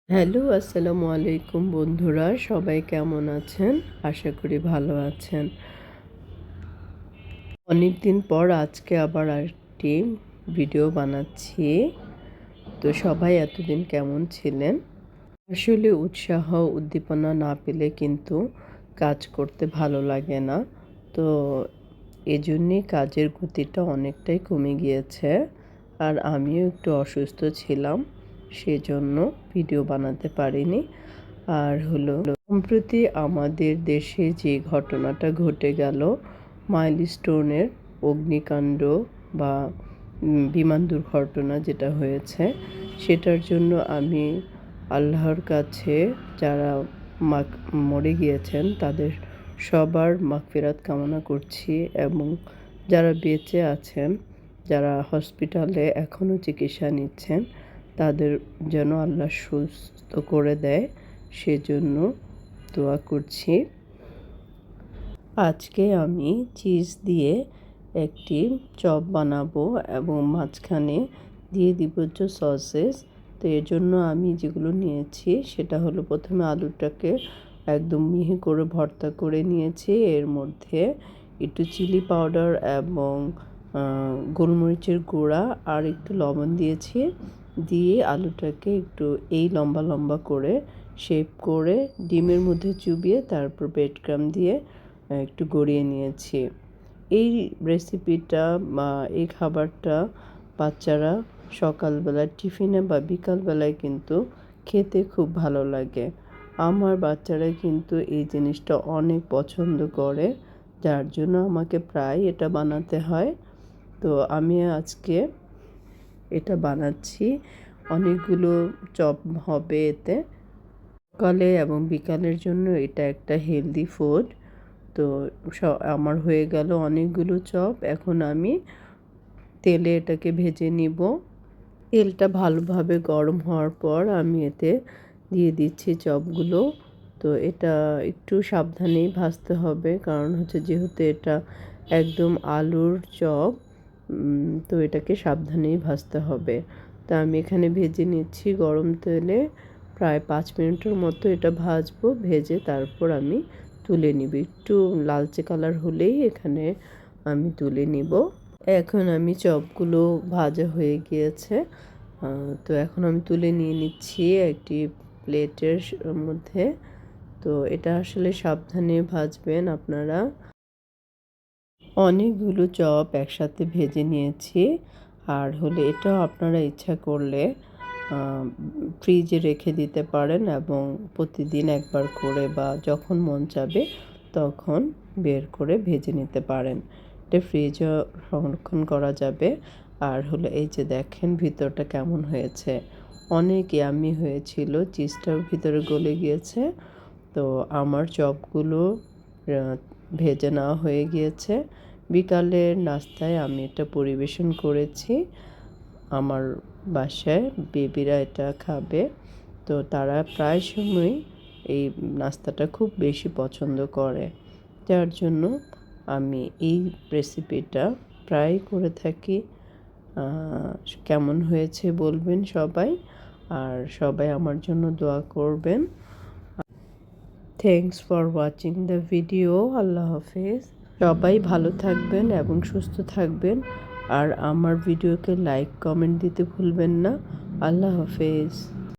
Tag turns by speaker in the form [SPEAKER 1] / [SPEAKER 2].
[SPEAKER 1] Hello, আসসালামু আলাইকুম বন্ধুরা, সবাই কেমন আছেন? আশা করি ভালো আছেন। অনেক দিন পর আজকে আবার আরেকটি ভিডিও বানাচ্ছি। তো সবাই এতদিন কেমন ছিলেন? আসলে উৎসাহ উদ্দীপনা না পেলে কিন্তু কাজ করতে ভালো লাগে না। তো এজন্যই কাজের গতিটা অনেকটাই কমে গিয়েছে। আর আমিও একটু অসুস্থ ছিলাম, সেজন্য ভিডিও বানাতে পারিনি। আর সম্প্রতি আমাদের দেশে যে ঘটনাটা ঘটে গেল, মাইলস্টোনের অগ্নিকাণ্ড বা বিমান দুর্ঘটনা যেটা হয়েছে, সেটার জন্য আমি আল্লাহর কাছে যারা মরে গিয়েছেন তাদের সবার মাগফিরাত কামনা করছি, এবং যারা বেঁচে আছেন, যারা হসপিটালে এখনও চিকিৎসা নিচ্ছেন, তাদের যেন আল্লাহ সুস্থ করে দেয়, সেজন্য দোয়া করছি। আজকে আমি চিজ দিয়ে একটি চপ বানাবো এবং মাঝখানে দিয়ে দিব হচ্ছে সসেস। তো এর জন্য আমি যেগুলো নিয়েছি সেটা হলো, প্রথমে আলুটাকে একদম মিহি করে ভর্তা করে নিয়েছি। এর মধ্যে একটু চিলি পাউডার এবং গোলমরিচের গুঁড়া আর একটু লবণ দিয়েছি। দিয়ে আলুটাকে একটু এই লম্বা লম্বা করে শেপ করে ডিমের মধ্যে চুবিয়ে তারপর ব্রেড ক্রাম্ব দিয়ে একটু গড়িয়ে নিয়েছি। এই রেসিপিটা বা এই খাবারটা বাচ্চারা সকালবেলা টিফিনে বা বিকালবেলায় কিন্তু খেতে খুব ভালো লাগে। আমার বাচ্চারা কিন্তু এই জিনিসটা অনেক পছন্দ করে, যার জন্য আমাকে প্রায় এটা বানাতে হয়। তো আমি আজকে এটা বানাচ্ছি। অনেকগুলো চপ হবে এতে। সকালে এবং বিকালের জন্য এটা একটা হেলদি ফুড। তো আমার হয়ে গেল অনেকগুলো চপ। এখন আমি তেলে এটাকে ভেজে নিব। তেলটা ভালোভাবে গরম হওয়ার পর আমি এতে দিয়ে দিচ্ছি চপগুলো। তো এটা একটু সাবধানেই ভাজতে হবে, কারণ হচ্ছে যেহেতু এটা একদম আলুর চপ, তো এটাকে সাবধানেই ভাজতে হবে। তা আমি এখানে ভেজে নিচ্ছি গরম তেলে। প্রায় 5 মিনিটের মতো এটা ভাজবো। ভেজে তারপর আমি তুলে নিব। একটু লালচে কালার হলেই এখানে আমি তুলে নিব। এখন আমি চপগুলো ভাজা হয়ে গিয়েছে। তো এখন আমি তুলে নিয়ে নিচ্ছি একটি প্লেটের মধ্যে। তো এটা আসলে সাবধানে ভাজবেন আপনারা। অনেকগুলো চপ একসাথে ভেজে নিয়েছি। আর এটাও আপনারা ইচ্ছা করলে ফ্রিজে রেখে দিতে পারেন, এবং প্রতিদিন একবার করে বা যখন মন চাবে তখন বের করে ভেজে নিতে পারেন। এটা ফ্রিজেও সংরক্ষণ করা যাবে। আর এই যে দেখেন ভিতরটা কেমন হয়েছে, অনেক ইয়াম্মি হয়েছিল, চিজটাও ভিতরে গলে গিয়েছে। তো আমার চপগুলো ভেজে নেওয়া হয়ে গিয়েছে। বিকালের নাস্তায় আমি এটা পরিবেশন করেছি। আমার বাসায় বেবিরা এটা খাবে। তো তারা প্রায় সময় এই নাস্তাটা খুব বেশি পছন্দ করে, যার জন্য আমি এই রেসিপিটা প্রায় করে থাকি। কেমন হয়েছে বলবেন সবাই, আর সবাই আমার জন্য দোয়া করবেন। Thanks for watching the video. আল্লাহ হাফেজ। সবাই ভালো থাকবেন এবং সুস্থ থাকবেন। আর আমার ভিডিওকে লাইক কমেন্ট দিতে ভুলবেন না। আল্লাহ হাফেজ।